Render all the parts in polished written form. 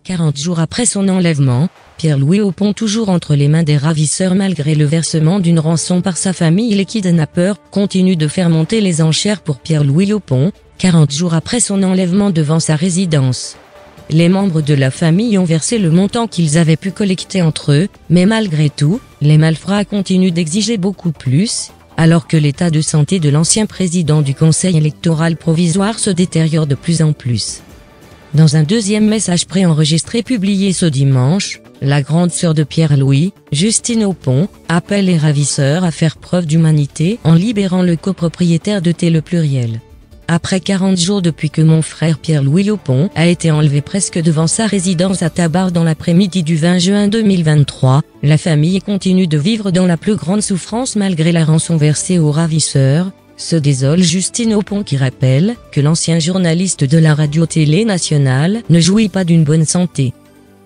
40 jours après son enlèvement, Pierre-Louis Aupon, toujours entre les mains des ravisseurs malgré le versement d'une rançon par sa famille, les kidnappeurs continuent de faire monter les enchères pour Pierre-Louis Aupon, 40 jours après son enlèvement devant sa résidence. Les membres de la famille ont versé le montant qu'ils avaient pu collecter entre eux, mais malgré tout, les malfrats continuent d'exiger beaucoup plus, alors que l'état de santé de l'ancien président du Conseil électoral provisoire se détériore de plus en plus. Dans un deuxième message préenregistré publié ce dimanche, la grande sœur de Pierre-Louis, Justine Aupon, appelle les ravisseurs à faire preuve d'humanité en libérant le copropriétaire de T. Le Pluriel. Après 40 jours depuis que mon frère Pierre-Louis Aupon a été enlevé presque devant sa résidence à Tabar dans l'après-midi du 20 juin 2023, la famille continue de vivre dans la plus grande souffrance malgré la rançon versée aux ravisseurs, se désole Justine Aupon qui rappelle que l'ancien journaliste de la radio-télé nationale ne jouit pas d'une bonne santé.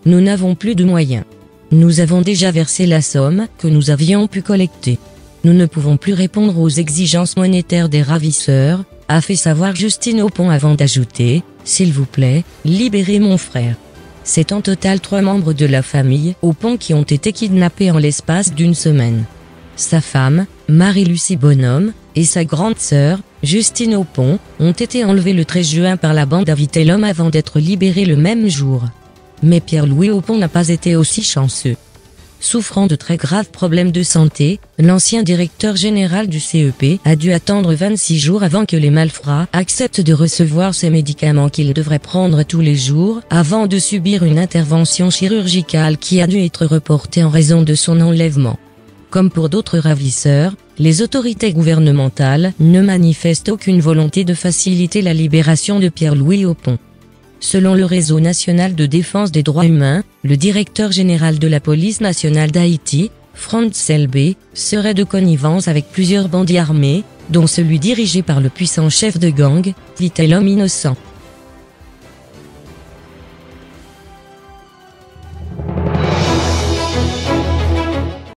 Nous n'avons plus de moyens. Nous avons déjà versé la somme que nous avions pu collecter. Nous ne pouvons plus répondre aux exigences monétaires des ravisseurs, a fait savoir Justine Aupon avant d'ajouter « S'il vous plaît, libérez mon frère ». C'est en total 3 membres de la famille Aupon qui ont été kidnappés en l'espace d'une semaine. Sa femme, Marie-Lucie Bonhomme, et sa grande sœur, Justine Aupon, ont été enlevés le 13 juin par la bande à Vitellum avant d'être libérés le même jour. Mais Pierre-Louis Aupon n'a pas été aussi chanceux. Souffrant de très graves problèmes de santé, l'ancien directeur général du CEP a dû attendre 26 jours avant que les malfrats acceptent de recevoir ces médicaments qu'il devrait prendre tous les jours avant de subir une intervention chirurgicale qui a dû être reportée en raison de son enlèvement. Comme pour d'autres ravisseurs, les autorités gouvernementales ne manifestent aucune volonté de faciliter la libération de Pierre-Louis Aupon. Selon le Réseau national de défense des droits humains, le directeur général de la police nationale d'Haïti, Franz Selbe, serait de connivence avec plusieurs bandits armés, dont celui dirigé par le puissant chef de gang, Vitellum Innocent.